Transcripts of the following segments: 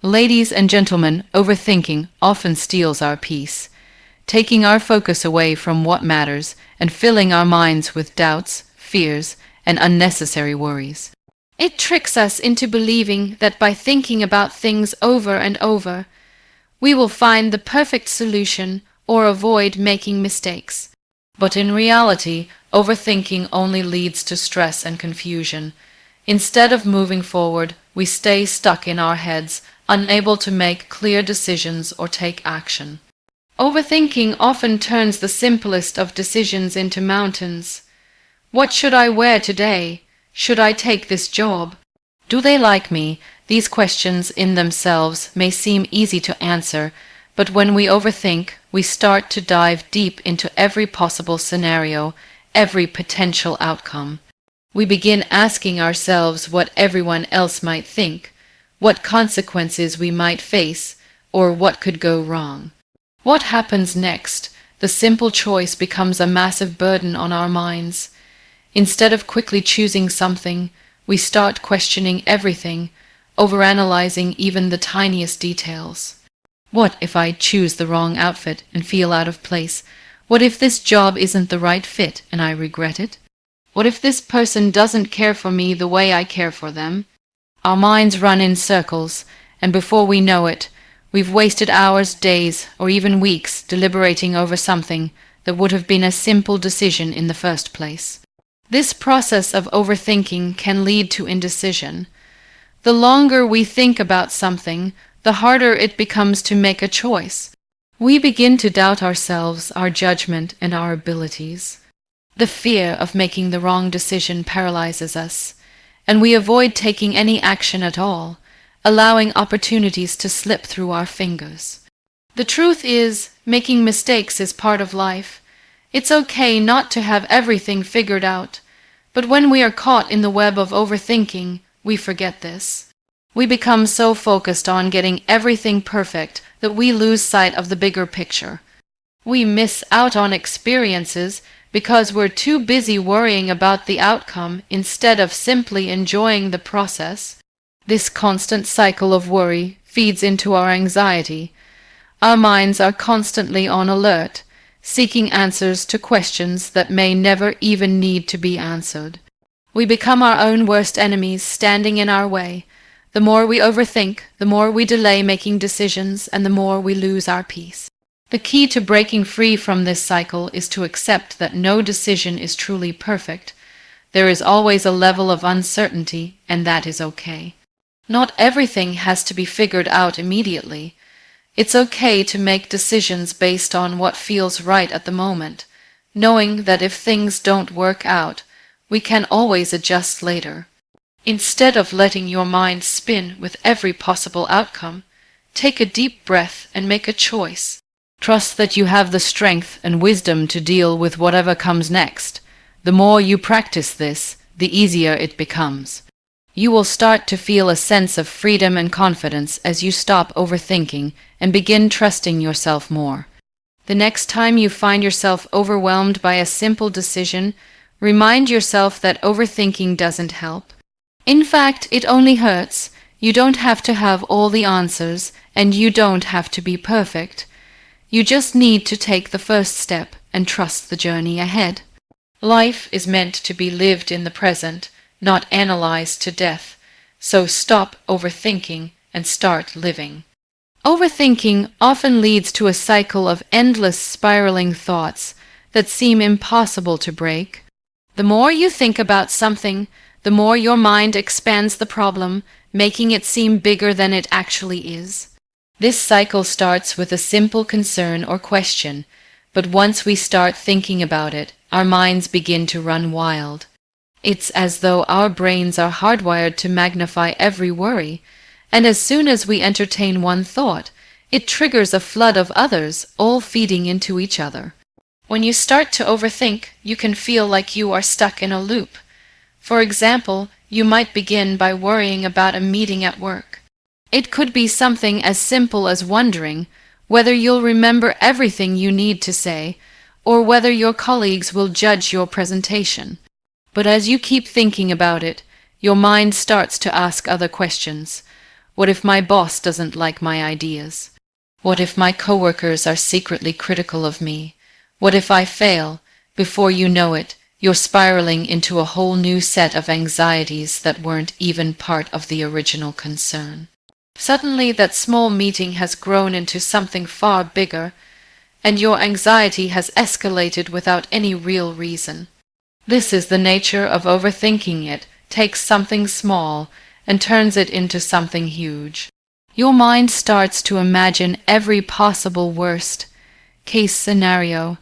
Ladies and gentlemen, overthinking often steals our peace, taking our focus away from what matters and filling our minds with doubts, fears, and unnecessary worries. It tricks us into believing that by thinking about things over and over, we will find the perfect solution or avoid making mistakes. But in reality, overthinking only leads to stress and confusion. Instead of moving forward, we stay stuck in our heads, unable to make clear decisions or take action. Overthinking often turns the simplest of decisions into mountains. What should I wear today? Should I take this job? Do they like me? These questions in themselves may seem easy to answer, but when we overthink, we start to dive deep into every possible scenario, every potential outcome. We begin asking ourselves what everyone else might think, what consequences we might face, or what could go wrong. What happens next? The simple choice becomes a massive burden on our minds. Instead of quickly choosing something, we start questioning everything, overanalyzing even the tiniest details. What if I choose the wrong outfit and feel out of place? What if this job isn't the right fit and I regret it? What if this person doesn't care for me the way I care for them? Our minds run in circles, and before we know it, we've wasted hours, days, or even weeks deliberating over something that would have been a simple decision in the first place. This process of overthinking can lead to indecision. The longer we think about something, the harder it becomes to make a choice. We begin to doubt ourselves, our judgment, and our abilities. The fear of making the wrong decision paralyzes us, and we avoid taking any action at all, allowing opportunities to slip through our fingers. The truth is, making mistakes is part of life. It's okay not to have everything figured out, but when we are caught in the web of overthinking, we forget this. We become so focused on getting everything perfect that we lose sight of the bigger picture. We miss out on experiences because we're too busy worrying about the outcome instead of simply enjoying the process. This constant cycle of worry feeds into our anxiety. Our minds are constantly on alert, seeking answers to questions that may never even need to be answered. We become our own worst enemies, standing in our way. The more we overthink, the more we delay making decisions, and the more we lose our peace. The key to breaking free from this cycle is to accept that no decision is truly perfect. There is always a level of uncertainty, and that is okay. Not everything has to be figured out immediately. It's okay to make decisions based on what feels right at the moment, knowing that if things don't work out, we can always adjust later. Instead of letting your mind spin with every possible outcome, take a deep breath and make a choice. Trust that you have the strength and wisdom to deal with whatever comes next. The more you practice this, the easier it becomes. You will start to feel a sense of freedom and confidence as you stop overthinking and begin trusting yourself more. The next time you find yourself overwhelmed by a simple decision, remind yourself that overthinking doesn't help. In fact, it only hurts. You don't have to have all the answers, and you don't have to be perfect. You just need to take the first step and trust the journey ahead. Life is meant to be lived in the present, not analyzed to death. So stop overthinking and start living. Overthinking often leads to a cycle of endless spiraling thoughts that seem impossible to break. The more you think about something, the more your mind expands the problem, making it seem bigger than it actually is. This cycle starts with a simple concern or question, but once we start thinking about it, our minds begin to run wild. It's as though our brains are hardwired to magnify every worry, and as soon as we entertain one thought, it triggers a flood of others, all feeding into each other. When you start to overthink, you can feel like you are stuck in a loop. For example, you might begin by worrying about a meeting at work. It could be something as simple as wondering whether you'll remember everything you need to say, or whether your colleagues will judge your presentation. But as you keep thinking about it, your mind starts to ask other questions. What if my boss doesn't like my ideas? What if my coworkers are secretly critical of me? What if I fail? Before you know it, you're spiraling into a whole new set of anxieties that weren't even part of the original concern. Suddenly that small meeting has grown into something far bigger, and your anxiety has escalated without any real reason. This is the nature of overthinking. It takes something small and turns it into something huge. Your mind starts to imagine every possible worst-case scenario,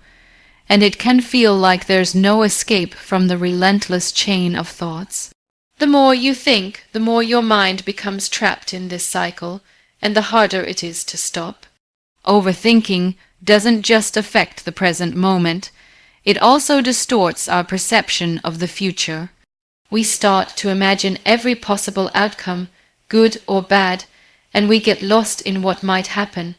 and it can feel like there's no escape from the relentless chain of thoughts. The more you think, the more your mind becomes trapped in this cycle, and the harder it is to stop. Overthinking doesn't just affect the present moment, it also distorts our perception of the future. We start to imagine every possible outcome, good or bad, and we get lost in what might happen.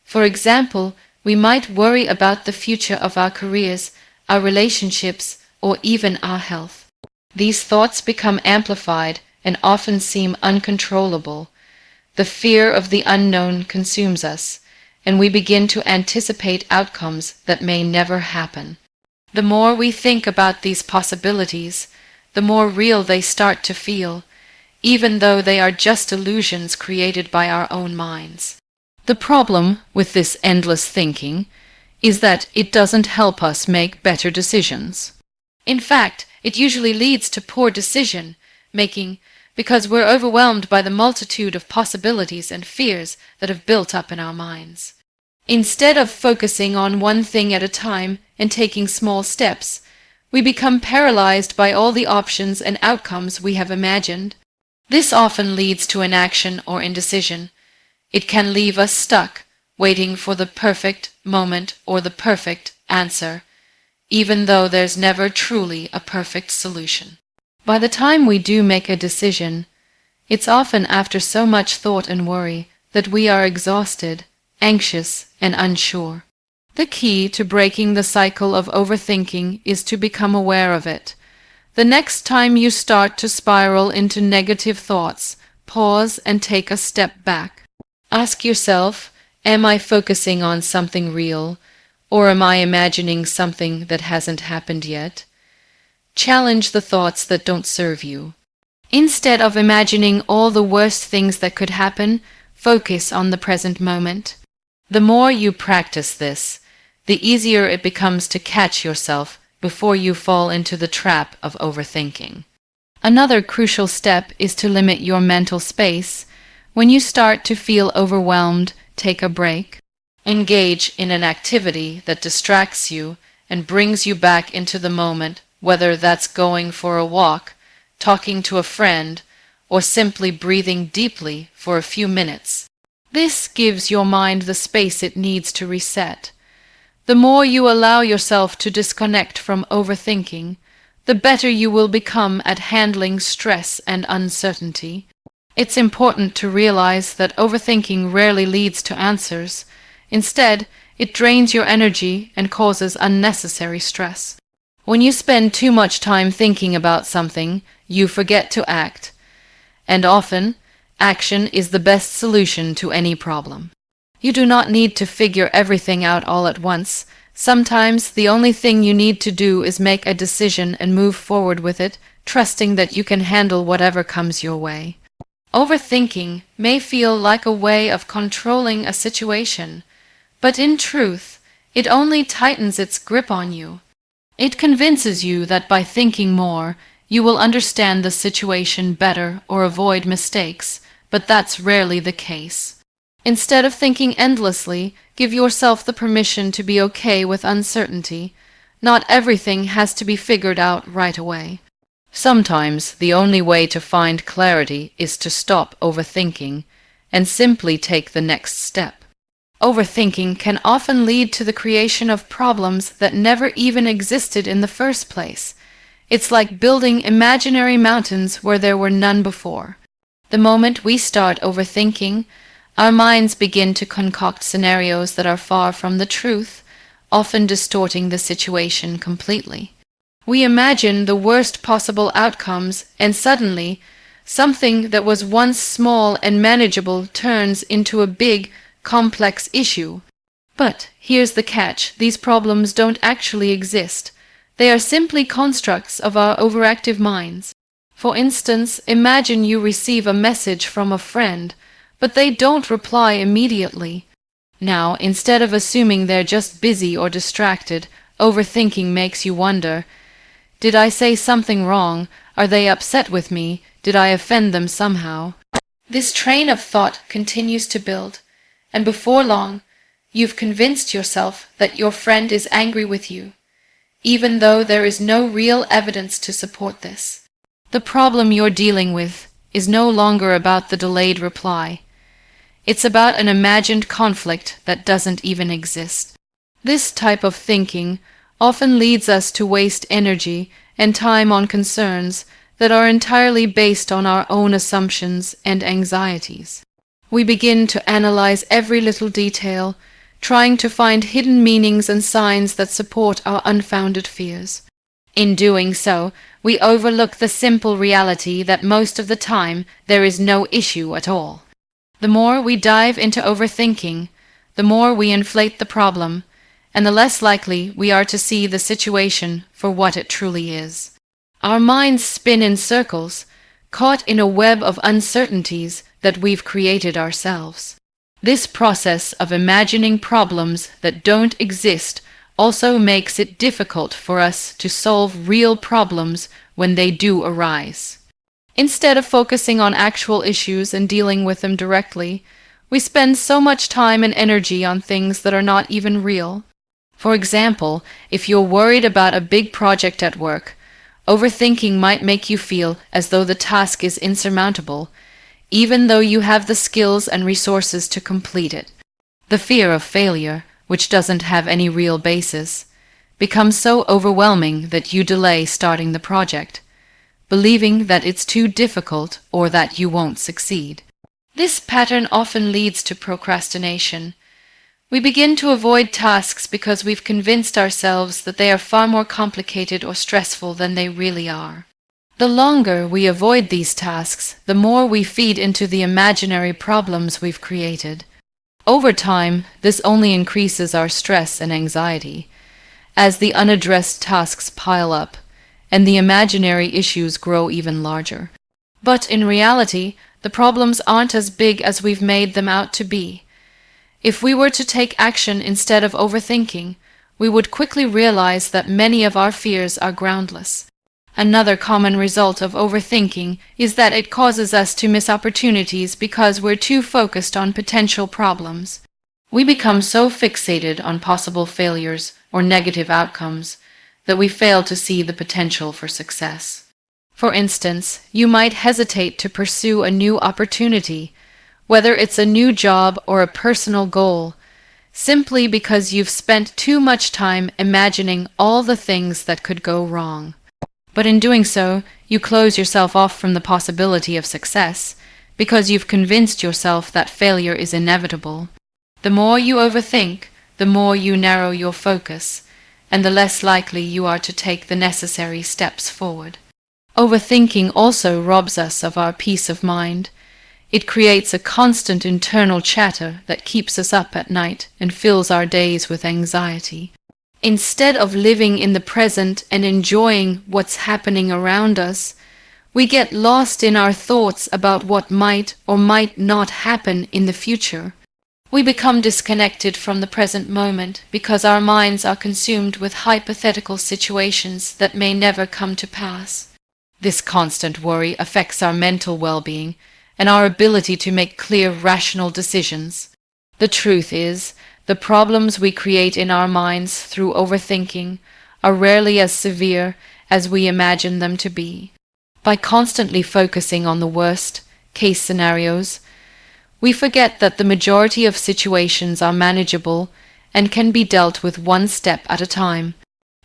For example, we might worry about the future of our careers, our relationships, or even our health. These thoughts become amplified and often seem uncontrollable. The fear of the unknown consumes us, and we begin to anticipate outcomes that may never happen. The more we think about these possibilities, the more real they start to feel, even though they are just illusions created by our own minds. The problem with this endless thinking is that it doesn't help us make better decisions. In fact, it usually leads to poor decision making because we're overwhelmed by the multitude of possibilities and fears that have built up in our minds. Instead of focusing on one thing at a time and taking small steps, we become paralyzed by all the options and outcomes we have imagined. This often leads to inaction or indecision. It can leave us stuck, waiting for the perfect moment or the perfect answer, even though there's never truly a perfect solution. By the time we do make a decision, it's often after so much thought and worry that we are exhausted, anxious, and unsure. The key to breaking the cycle of overthinking is to become aware of it. The next time you start to spiral into negative thoughts, pause and take a step back. Ask yourself, am I focusing on something real, or am I imagining something that hasn't happened yet? Challenge the thoughts that don't serve you. Instead of imagining all the worst things that could happen, focus on the present moment. The more you practice this, the easier it becomes to catch yourself before you fall into the trap of overthinking. Another crucial step is to limit your mental space. When you start to feel overwhelmed, take a break. Engage in an activity that distracts you and brings you back into the moment, whether that's going for a walk, talking to a friend, or simply breathing deeply for a few minutes. This gives your mind the space it needs to reset. The more you allow yourself to disconnect from overthinking, the better you will become at handling stress and uncertainty. It's important to realize that overthinking rarely leads to answers. Instead, it drains your energy and causes unnecessary stress. When you spend too much time thinking about something, you forget to act. And often, action is the best solution to any problem. You do not need to figure everything out all at once. Sometimes the only thing you need to do is make a decision and move forward with it, trusting that you can handle whatever comes your way. Overthinking may feel like a way of controlling a situation, but in truth, it only tightens its grip on you. It convinces you that by thinking more, you will understand the situation better or avoid mistakes, but that's rarely the case. Instead of thinking endlessly, give yourself the permission to be okay with uncertainty. Not everything has to be figured out right away. Sometimes the only way to find clarity is to stop overthinking and simply take the next step. Overthinking can often lead to the creation of problems that never even existed in the first place. It's like building imaginary mountains where there were none before. The moment we start overthinking, our minds begin to concoct scenarios that are far from the truth, often distorting the situation completely. We imagine the worst possible outcomes, and suddenly, Something that was once small and manageable turns into a big, complex issue. But here's the catch: these problems don't actually exist. They are simply constructs of our overactive minds. For instance, imagine you receive a message from a friend, but they don't reply immediately. Now, instead of assuming they're just busy or distracted, overthinking makes you wonder, did I say something wrong? Are they upset with me? Did I offend them somehow? This train of thought continues to build, and before long, you've convinced yourself that your friend is angry with you, even though there is no real evidence to support this. The problem you're dealing with is no longer about the delayed reply. It's about an imagined conflict that doesn't even exist. This type of thinking often leads us to waste energy and time on concerns that are entirely based on our own assumptions and anxieties. We begin to analyze every little detail, trying to find hidden meanings and signs that support our unfounded fears. In doing so, we overlook the simple reality that most of the time there is no issue at all. The more we dive into overthinking, the more we inflate the problem, and the less likely we are to see the situation for what it truly is. Our minds spin in circles, caught in a web of uncertainties that we've created ourselves. This process of imagining problems that don't exist also makes it difficult for us to solve real problems when they do arise. Instead of focusing on actual issues and dealing with them directly, we spend so much time and energy on things that are not even real. For example, if you're worried about a big project at work, overthinking might make you feel as though the task is insurmountable, even though you have the skills and resources to complete it. The fear of failure, which doesn't have any real basis, becomes so overwhelming that you delay starting the project, believing that it's too difficult or that you won't succeed. This pattern often leads to procrastination. We begin to avoid tasks because we've convinced ourselves that they are far more complicated or stressful than they really are. The longer we avoid these tasks, the more we feed into the imaginary problems we've created. Over time, this only increases our stress and anxiety, as the unaddressed tasks pile up and the imaginary issues grow even larger. But in reality, the problems aren't as big as we've made them out to be. If we were to take action instead of overthinking, we would quickly realize that many of our fears are groundless. Another common result of overthinking is that it causes us to miss opportunities because we're too focused on potential problems. We become so fixated on possible failures or negative outcomes that we fail to see the potential for success. For instance, you might hesitate to pursue a new opportunity, whether it's a new job or a personal goal, simply because you've spent too much time imagining all the things that could go wrong. But in doing so, you close yourself off from the possibility of success, because you've convinced yourself that failure is inevitable. The more you overthink, the more you narrow your focus, and the less likely you are to take the necessary steps forward. Overthinking also robs us of our peace of mind. It creates a constant internal chatter that keeps us up at night and fills our days with anxiety. Instead of living in the present and enjoying what's happening around us, we get lost in our thoughts about what might or might not happen in the future. We become disconnected from the present moment because our minds are consumed with hypothetical situations that may never come to pass. This constant worry affects our mental well-being and our ability to make clear, rational decisions. The truth is, the problems we create in our minds through overthinking are rarely as severe as we imagine them to be. By constantly focusing on the worst-case scenarios, we forget that the majority of situations are manageable and can be dealt with one step at a time.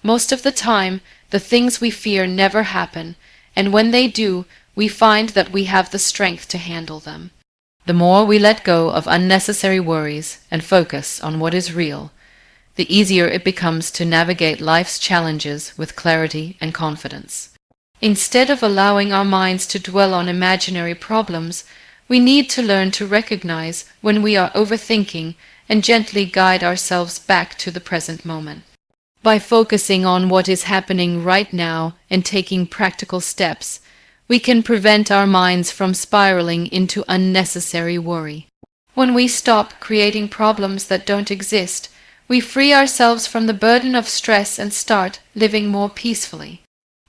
Most of the time, the things we fear never happen, and when they do, we find that we have the strength to handle them. The more we let go of unnecessary worries and focus on what is real, the easier it becomes to navigate life's challenges with clarity and confidence. Instead of allowing our minds to dwell on imaginary problems, we need to learn to recognize when we are overthinking and gently guide ourselves back to the present moment. By focusing on what is happening right now and taking practical steps, we can prevent our minds from spiraling into unnecessary worry. When we stop creating problems that don't exist, we free ourselves from the burden of stress and start living more peacefully.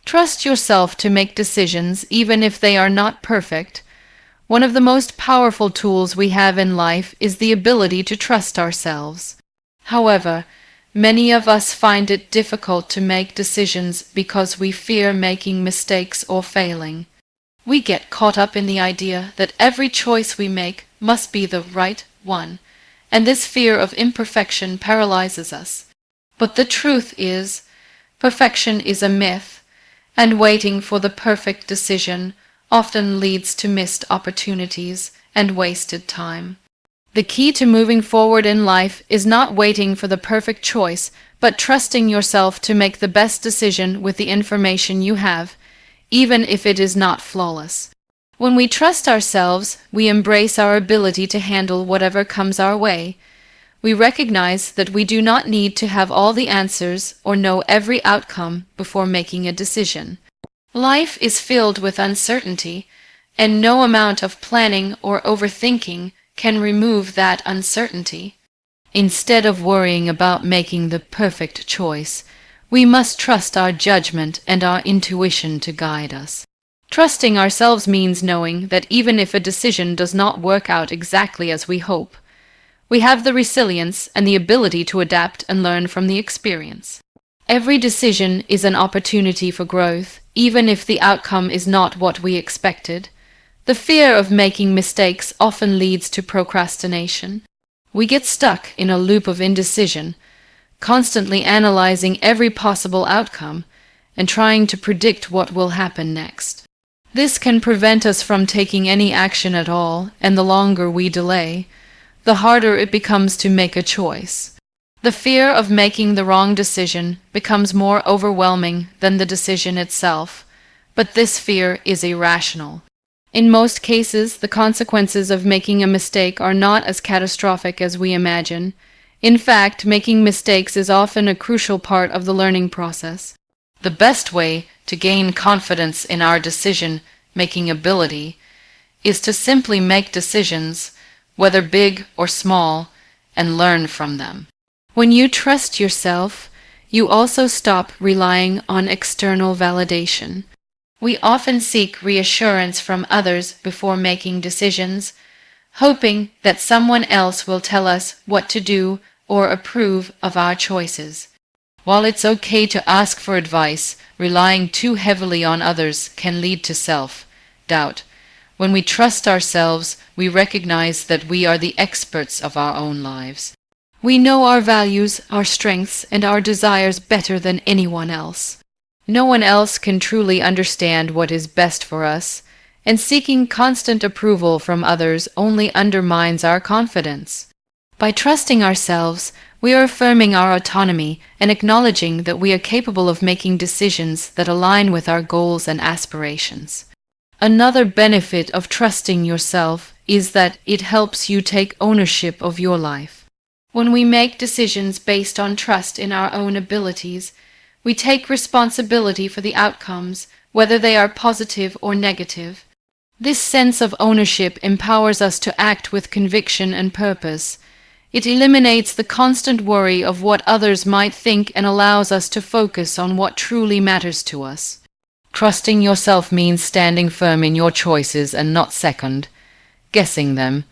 Trust yourself to make decisions even if they are not perfect. One of the most powerful tools we have in life is the ability to trust ourselves. However, many of us find it difficult to make decisions because we fear making mistakes or failing. We get caught up in the idea that every choice we make must be the right one, and this fear of imperfection paralyzes us. But the truth is, perfection is a myth, and waiting for the perfect decision often leads to missed opportunities and wasted time. The key to moving forward in life is not waiting for the perfect choice, but trusting yourself to make the best decision with the information you have, even if it is not flawless. When we trust ourselves, we embrace our ability to handle whatever comes our way. We recognize that we do not need to have all the answers or know every outcome before making a decision. Life is filled with uncertainty, and no amount of planning or overthinking can remove that uncertainty. Instead of worrying about making the perfect choice, we must trust our judgment and our intuition to guide us. Trusting ourselves means knowing that even if a decision does not work out exactly as we hope, we have the resilience and the ability to adapt and learn from the experience. Every decision is an opportunity for growth, even if the outcome is not what we expected. The fear of making mistakes often leads to procrastination. We get stuck in a loop of indecision, constantly analyzing every possible outcome and trying to predict what will happen next. This can prevent us from taking any action at all, and the longer we delay, the harder it becomes to make a choice. The fear of making the wrong decision becomes more overwhelming than the decision itself, but this fear is irrational. In most cases, the consequences of making a mistake are not as catastrophic as we imagine. In fact, making mistakes is often a crucial part of the learning process. The best way to gain confidence in our decision-making ability is to simply make decisions, whether big or small, and learn from them. When you trust yourself, you also stop relying on external validation. We often seek reassurance from others before making decisions, hoping that someone else will tell us what to do or approve of our choices. While it's okay to ask for advice, relying too heavily on others can lead to self-doubt. When we trust ourselves, we recognize that we are the experts of our own lives. We know our values, our strengths, and our desires better than anyone else. No one else can truly understand what is best for us, and seeking constant approval from others only undermines our confidence. By trusting ourselves, we are affirming our autonomy and acknowledging that we are capable of making decisions that align with our goals and aspirations. Another benefit of trusting yourself is that it helps you take ownership of your life. When we make decisions based on trust in our own abilities, we take responsibility for the outcomes, whether they are positive or negative. This sense of ownership empowers us to act with conviction and purpose. It eliminates the constant worry of what others might think and allows us to focus on what truly matters to us. Trusting yourself means standing firm in your choices and not second-guessing them.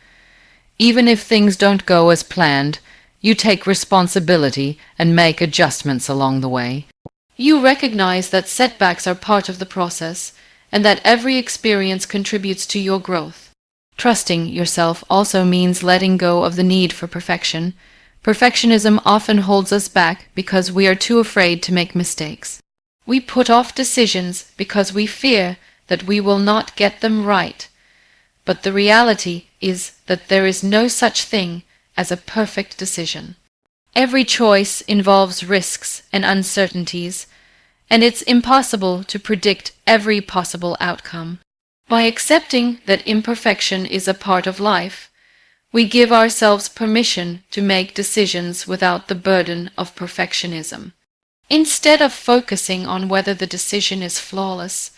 Even if things don't go as planned, you take responsibility and make adjustments along the way. You recognize that setbacks are part of the process and that every experience contributes to your growth. Trusting yourself also means letting go of the need for perfection. Perfectionism often holds us back because we are too afraid to make mistakes. We put off decisions because we fear that we will not get them right. But the reality is that there is no such thing as a perfect decision. Every choice involves risks and uncertainties, and it's impossible to predict every possible outcome. By accepting that imperfection is a part of life, we give ourselves permission to make decisions without the burden of perfectionism. Instead of focusing on whether the decision is flawless,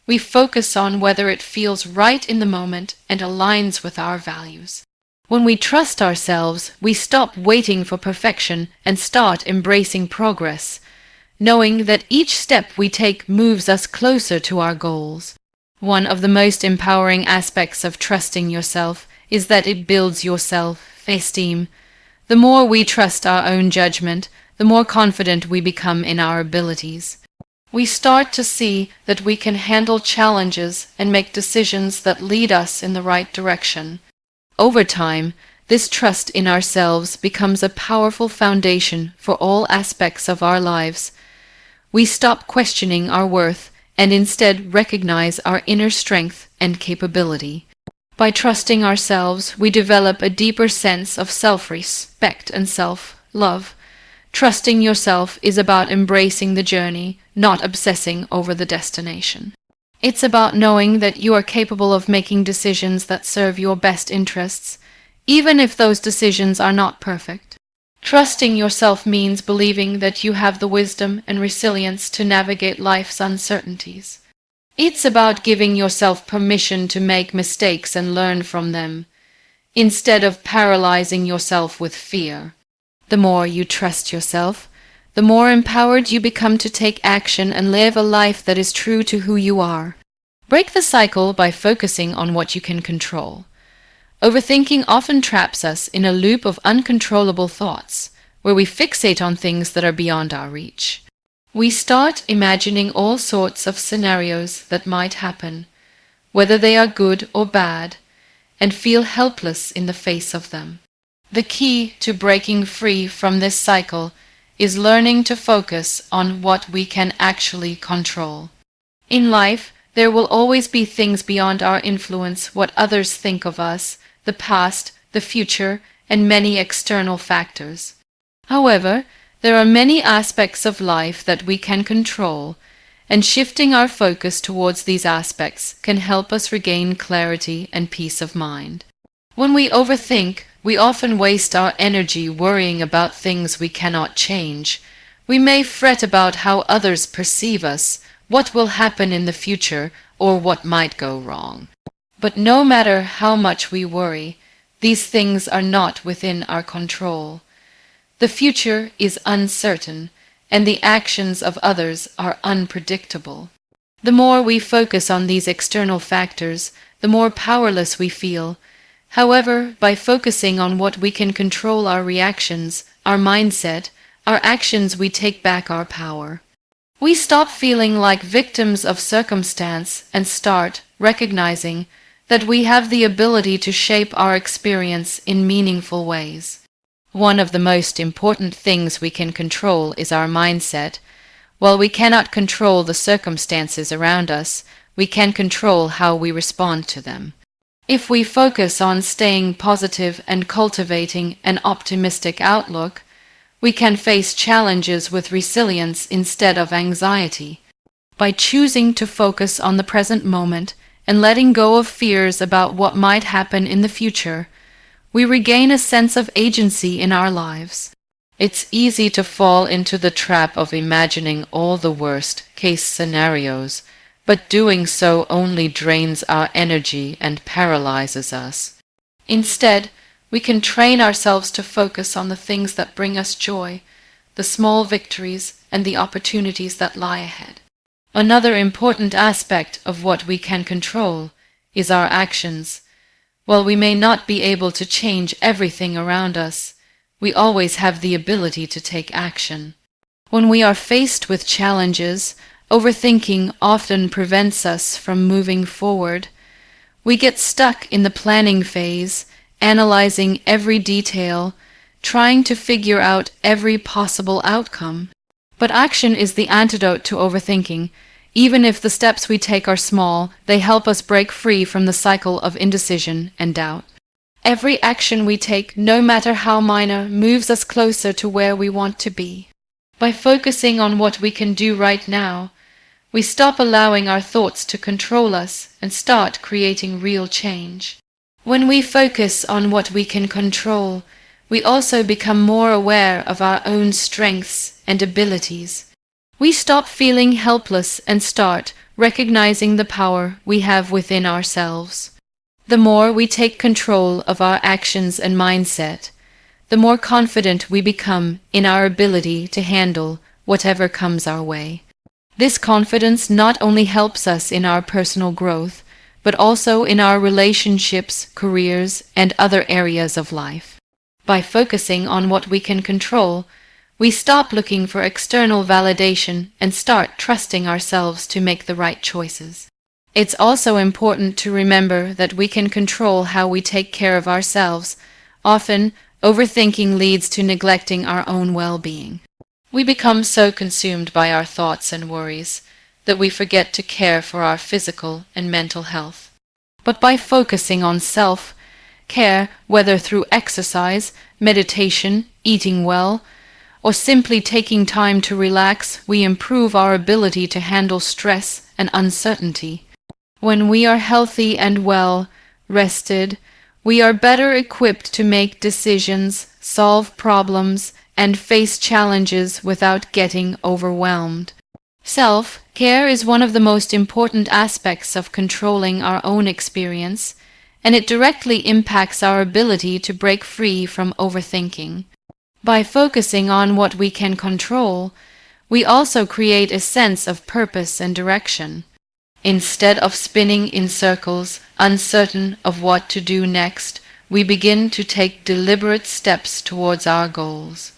we focus on whether it feels right in the moment and aligns with our values. When we trust ourselves, we stop waiting for perfection and start embracing progress, knowing that each step we take moves us closer to our goals. One of the most empowering aspects of trusting yourself is that it builds your self-esteem. The more we trust our own judgment, the more confident we become in our abilities. We start to see that we can handle challenges and make decisions that lead us in the right direction. Over time, this trust in ourselves becomes a powerful foundation for all aspects of our lives. We stop questioning our worth and instead recognize our inner strength and capability. By trusting ourselves, we develop a deeper sense of self-respect and self-love. Trusting yourself is about embracing the journey, not obsessing over the destination. It's about knowing that you are capable of making decisions that serve your best interests, even if those decisions are not perfect. Trusting yourself means believing that you have the wisdom and resilience to navigate life's uncertainties. It's about giving yourself permission to make mistakes and learn from them, instead of paralyzing yourself with fear. The more you trust yourself, the more empowered you become to take action and live a life that is true to who you are. Break the cycle by focusing on what you can control. Overthinking often traps us in a loop of uncontrollable thoughts, where we fixate on things that are beyond our reach. We start imagining all sorts of scenarios that might happen, whether they are good or bad, and feel helpless in the face of them. The key to breaking free from this cycle is learning to focus on what we can actually control. In life, there will always be things beyond our influence: what others think of us, the past, the future, and many external factors. However, there are many aspects of life that we can control, and shifting our focus towards these aspects can help us regain clarity and peace of mind. When we overthink, we often waste our energy worrying about things we cannot change. We may fret about how others perceive us, what will happen in the future, or what might go wrong. But no matter how much we worry, these things are not within our control. The future is uncertain, and the actions of others are unpredictable. The more we focus on these external factors, the more powerless we feel. However, by focusing on what we can control, our reactions, our mindset, our actions, we take back our power. We stop feeling like victims of circumstance and start recognizing that we have the ability to shape our experience in meaningful ways. One of the most important things we can control is our mindset. While we cannot control the circumstances around us, we can control how we respond to them. If we focus on staying positive and cultivating an optimistic outlook, we can face challenges with resilience instead of anxiety. By choosing to focus on the present moment and letting go of fears about what might happen in the future, we regain a sense of agency in our lives. It's easy to fall into the trap of imagining all the worst-case scenarios, but doing so only drains our energy and paralyzes us. Instead, we can train ourselves to focus on the things that bring us joy, the small victories, and the opportunities that lie ahead. Another important aspect of what we can control is our actions. While we may not be able to change everything around us, we always have the ability to take action. When we are faced with challenges, overthinking often prevents us from moving forward. We get stuck in the planning phase, analyzing every detail, trying to figure out every possible outcome. But action is the antidote to overthinking. Even if the steps we take are small, they help us break free from the cycle of indecision and doubt. Every action we take, no matter how minor, moves us closer to where we want to be. By focusing on what we can do right now, we stop allowing our thoughts to control us and start creating real change. When we focus on what we can control, we also become more aware of our own strengths and abilities. We stop feeling helpless and start recognizing the power we have within ourselves. The more we take control of our actions and mindset, the more confident we become in our ability to handle whatever comes our way. This confidence not only helps us in our personal growth, but also in our relationships, careers, and other areas of life. By focusing on what we can control, we stop looking for external validation and start trusting ourselves to make the right choices. It's also important to remember that we can control how we take care of ourselves. Often, overthinking leads to neglecting our own well-being. We become so consumed by our thoughts and worries that we forget to care for our physical and mental health. But by focusing on self-care, whether through exercise, meditation, eating well, or simply taking time to relax, we improve our ability to handle stress and uncertainty. When we are healthy and well rested, we are better equipped to make decisions, solve problems, and face challenges without getting overwhelmed. Self-care is one of the most important aspects of controlling our own experience, and it directly impacts our ability to break free from overthinking. By focusing on what we can control, we also create a sense of purpose and direction. Instead of spinning in circles, uncertain of what to do next, we begin to take deliberate steps towards our goals.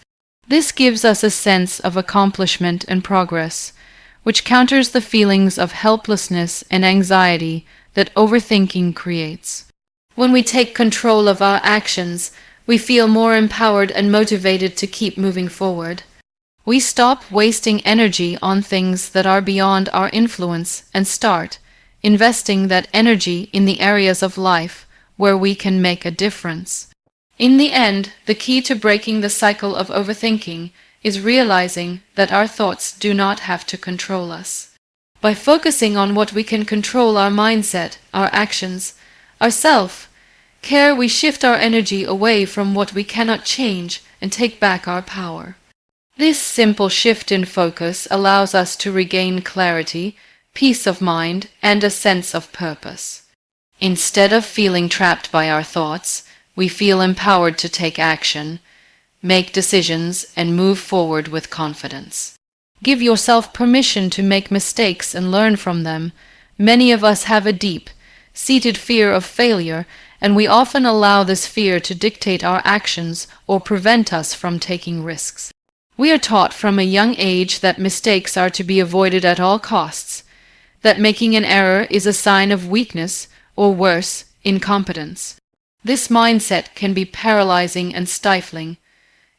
This gives us a sense of accomplishment and progress, which counters the feelings of helplessness and anxiety that overthinking creates. When we take control of our actions, we feel more empowered and motivated to keep moving forward. We stop wasting energy on things that are beyond our influence and start investing that energy in the areas of life where we can make a difference. In the end, the key to breaking the cycle of overthinking is realizing that our thoughts do not have to control us. By focusing on what we can control, our mindset, our actions, our self-care, we shift our energy away from what we cannot change and take back our power. This simple shift in focus allows us to regain clarity, peace of mind, and a sense of purpose. Instead of feeling trapped by our thoughts, we feel empowered to take action, make decisions, and move forward with confidence. Give yourself permission to make mistakes and learn from them. Many of us have a deep-seated fear of failure, and we often allow this fear to dictate our actions or prevent us from taking risks. We are taught from a young age that mistakes are to be avoided at all costs, that making an error is a sign of weakness or worse, incompetence. This mindset can be paralyzing and stifling.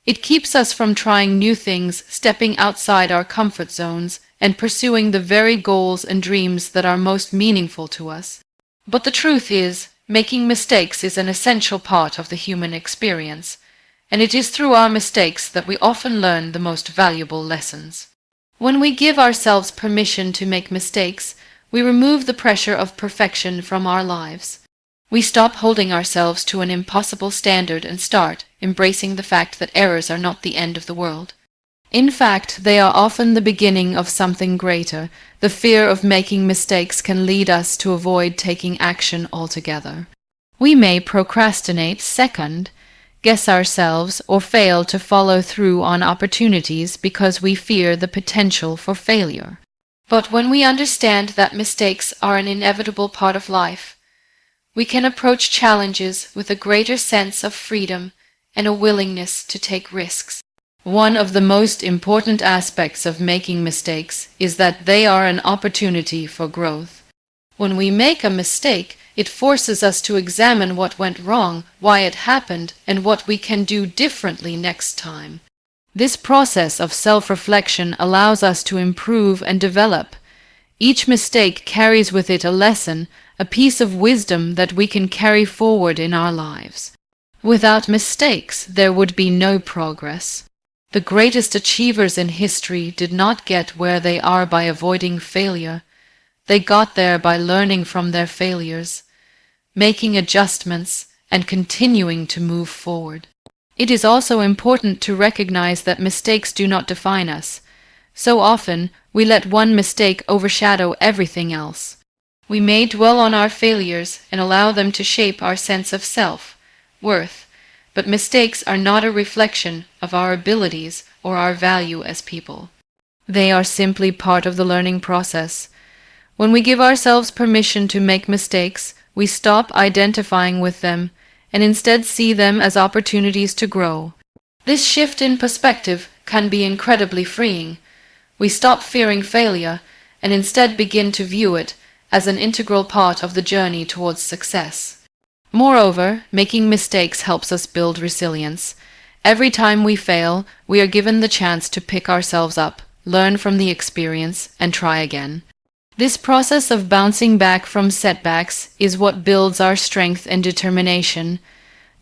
It keeps us from trying new things, stepping outside our comfort zones, and pursuing the very goals and dreams that are most meaningful to us. But the truth is, making mistakes is an essential part of the human experience, and it is through our mistakes that we often learn the most valuable lessons. When we give ourselves permission to make mistakes, we remove the pressure of perfection from our lives. We stop holding ourselves to an impossible standard and start embracing the fact that errors are not the end of the world. In fact, they are often the beginning of something greater. The fear of making mistakes can lead us to avoid taking action altogether. We may procrastinate, guess ourselves, or fail to follow through on opportunities because we fear the potential for failure. But when we understand that mistakes are an inevitable part of life, we can approach challenges with a greater sense of freedom and a willingness to take risks. One of the most important aspects of making mistakes is that they are an opportunity for growth. When we make a mistake, it forces us to examine what went wrong, why it happened, and what we can do differently next time. This process of self-reflection allows us to improve and develop. Each mistake carries with it a lesson, a piece of wisdom that we can carry forward in our lives. Without mistakes, there would be no progress. The greatest achievers in history did not get where they are by avoiding failure. They got there by learning from their failures, making adjustments, and continuing to move forward. It is also important to recognize that mistakes do not define us. So often, we let one mistake overshadow everything else. We may dwell on our failures and allow them to shape our sense of self-worth, but mistakes are not a reflection of our abilities or our value as people. They are simply part of the learning process. When we give ourselves permission to make mistakes, we stop identifying with them and instead see them as opportunities to grow. This shift in perspective can be incredibly freeing. We stop fearing failure and instead begin to view it as an integral part of the journey towards success. Moreover, making mistakes helps us build resilience. Every time we fail, we are given the chance to pick ourselves up, learn from the experience, and try again. This process of bouncing back from setbacks is what builds our strength and determination.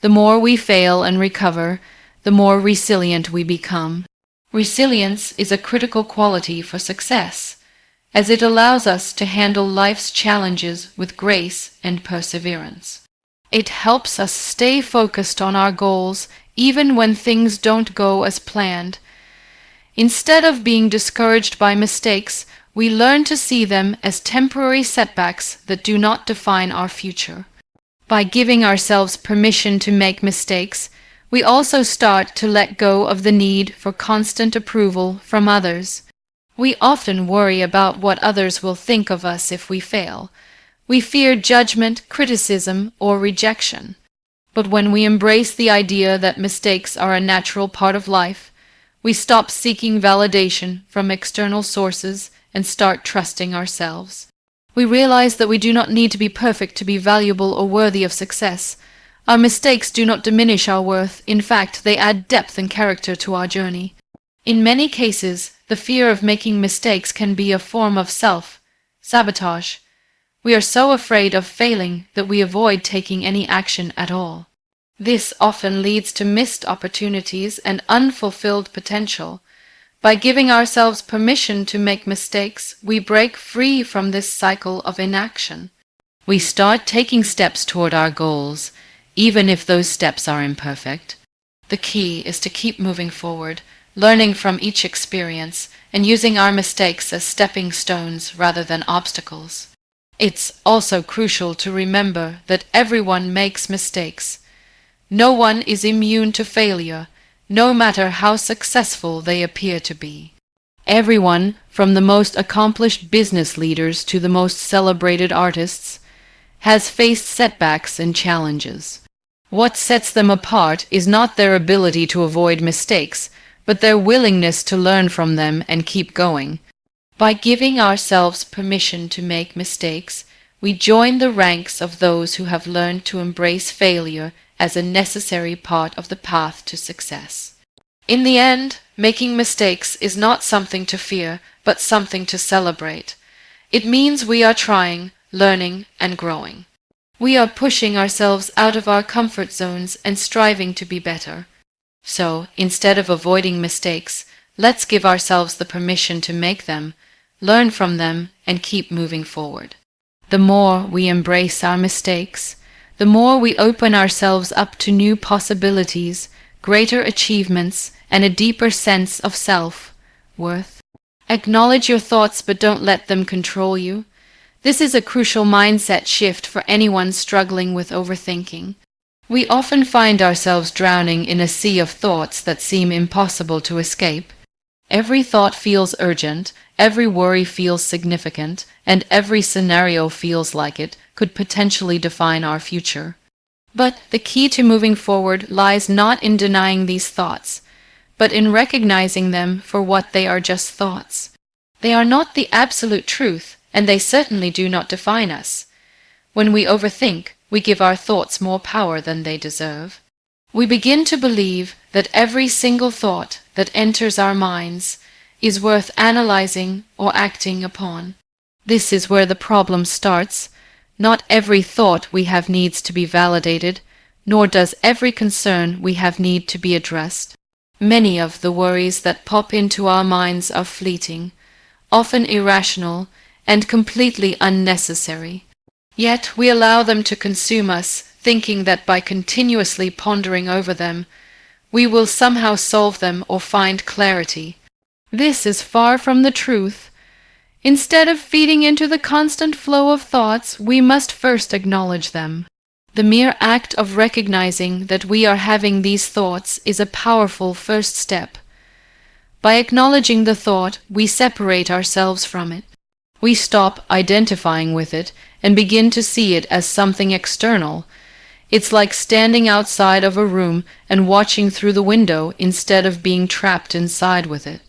The more we fail and recover, the more resilient we become. Resilience is a critical quality for success, as it allows us to handle life's challenges with grace and perseverance. It helps us stay focused on our goals even when things don't go as planned. Instead of being discouraged by mistakes, we learn to see them as temporary setbacks that do not define our future. By giving ourselves permission to make mistakes, we also start to let go of the need for constant approval from others. We often worry about what others will think of us if we fail. We fear judgment, criticism, or rejection. But when we embrace the idea that mistakes are a natural part of life, we stop seeking validation from external sources and start trusting ourselves. We realize that we do not need to be perfect to be valuable or worthy of success. Our mistakes do not diminish our worth. In fact, they add depth and character to our journey. In many cases, the fear of making mistakes can be a form of self-sabotage. We are so afraid of failing that we avoid taking any action at all. This often leads to missed opportunities and unfulfilled potential. By giving ourselves permission to make mistakes, we break free from this cycle of inaction. We start taking steps toward our goals, even if those steps are imperfect. The key is to keep moving forward, learning from each experience, and using our mistakes as stepping stones rather than obstacles. It's also crucial to remember that everyone makes mistakes. No one is immune to failure, no matter how successful they appear to be. Everyone, from the most accomplished business leaders to the most celebrated artists, has faced setbacks and challenges. What sets them apart is not their ability to avoid mistakes, but their willingness to learn from them and keep going. By giving ourselves permission to make mistakes, we join the ranks of those who have learned to embrace failure as a necessary part of the path to success. In the end, making mistakes is not something to fear, but something to celebrate. It means we are trying, learning, and growing. We are pushing ourselves out of our comfort zones and striving to be better. So, instead of avoiding mistakes, let's give ourselves the permission to make them, learn from them, and keep moving forward. The more we embrace our mistakes, the more we open ourselves up to new possibilities, greater achievements, and a deeper sense of self-worth. Acknowledge your thoughts, but don't let them control you. This is a crucial mindset shift for anyone struggling with overthinking. We often find ourselves drowning in a sea of thoughts that seem impossible to escape. Every thought feels urgent, every worry feels significant, and every scenario feels like it could potentially define our future. But the key to moving forward lies not in denying these thoughts, but in recognizing them for what they are: just thoughts. They are not the absolute truth, and they certainly do not define us. When we overthink, we give our thoughts more power than they deserve. We begin to believe that every single thought that enters our minds is worth analyzing or acting upon. This is where the problem starts. Not every thought we have needs to be validated, nor does every concern we have need to be addressed. Many of the worries that pop into our minds are fleeting, often irrational, and completely unnecessary. Yet we allow them to consume us, thinking that by continuously pondering over them, we will somehow solve them or find clarity. This is far from the truth. Instead of feeding into the constant flow of thoughts, we must first acknowledge them. The mere act of recognizing that we are having these thoughts is a powerful first step. By acknowledging the thought, we separate ourselves from it. We stop identifying with it and begin to see it as something external. It's like standing outside of a room and watching through the window instead of being trapped inside with it.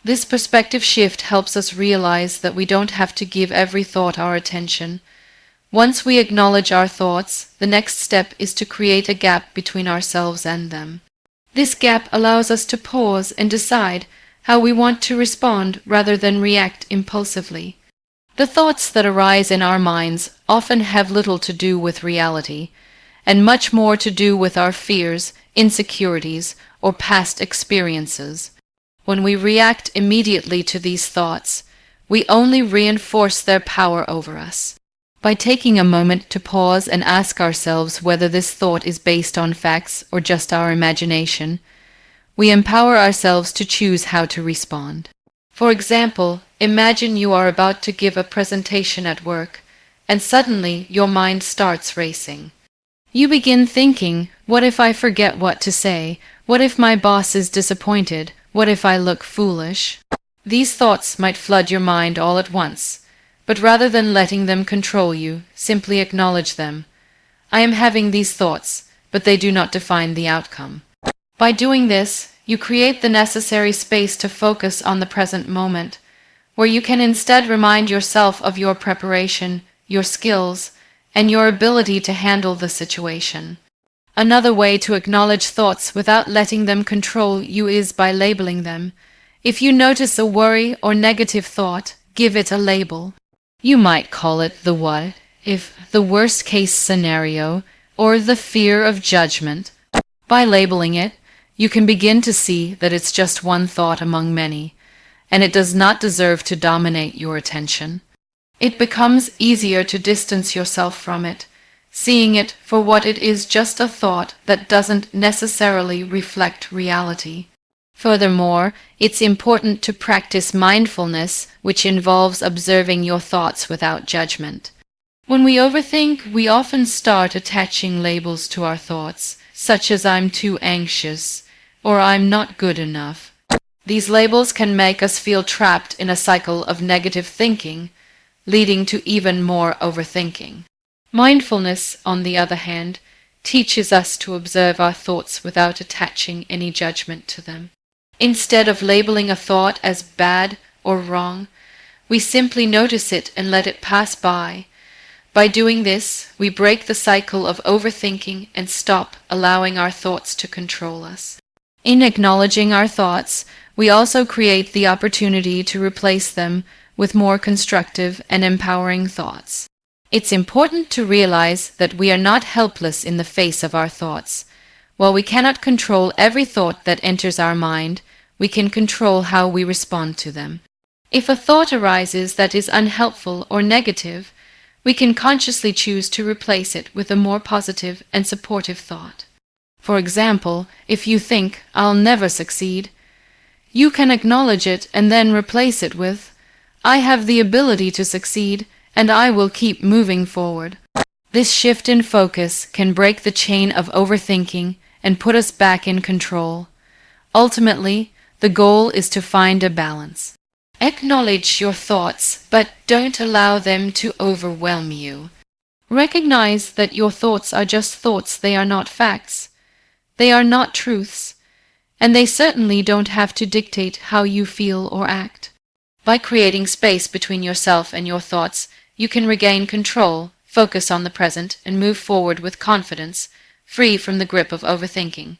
This perspective shift helps us realize that we don't have to give every thought our attention. Once we acknowledge our thoughts, the next step is to create a gap between ourselves and them. This gap allows us to pause and decide how we want to respond rather than react impulsively. The thoughts that arise in our minds often have little to do with reality, and much more to do with our fears, insecurities, or past experiences. When we react immediately to these thoughts, we only reinforce their power over us. By taking a moment to pause and ask ourselves whether this thought is based on facts or just our imagination, we empower ourselves to choose how to respond. For example, imagine you are about to give a presentation at work, and suddenly your mind starts racing. You begin thinking, what if I forget what to say? What if my boss is disappointed? What if I look foolish? These thoughts might flood your mind all at once, but rather than letting them control you, simply acknowledge them. I am having these thoughts, but they do not define the outcome. By doing this, you create the necessary space to focus on the present moment, where you can instead remind yourself of your preparation, your skills, and your ability to handle the situation. Another way to acknowledge thoughts without letting them control you is by labeling them. If you notice a worry or negative thought, give it a label. You might call it the what if, the worst case scenario, or the fear of judgment. By labeling it, you can begin to see that it's just one thought among many, and it does not deserve to dominate your attention. It becomes easier to distance yourself from it, seeing it for what it is, just a thought that doesn't necessarily reflect reality. Furthermore, it's important to practice mindfulness, which involves observing your thoughts without judgment. When we overthink, we often start attaching labels to our thoughts, such as I'm too anxious or I'm not good enough. These labels can make us feel trapped in a cycle of negative thinking, leading to even more overthinking. Mindfulness, on the other hand, teaches us to observe our thoughts without attaching any judgment to them. Instead of labeling a thought as bad or wrong, we simply notice it and let it pass by. By doing this, we break the cycle of overthinking and stop allowing our thoughts to control us. In acknowledging our thoughts, we also create the opportunity to replace them with more constructive and empowering thoughts. It's important to realize that we are not helpless in the face of our thoughts. While we cannot control every thought that enters our mind, we can control how we respond to them. If a thought arises that is unhelpful or negative, we can consciously choose to replace it with a more positive and supportive thought. For example, if you think, I'll never succeed, you can acknowledge it and then replace it with, I have the ability to succeed, and I will keep moving forward. This shift in focus can break the chain of overthinking and put us back in control. Ultimately, the goal is to find a balance. Acknowledge your thoughts, but don't allow them to overwhelm you. Recognize that your thoughts are just thoughts, they are not facts. They are not truths, and they certainly don't have to dictate how you feel or act. By creating space between yourself and your thoughts, you can regain control, focus on the present, and move forward with confidence, free from the grip of overthinking.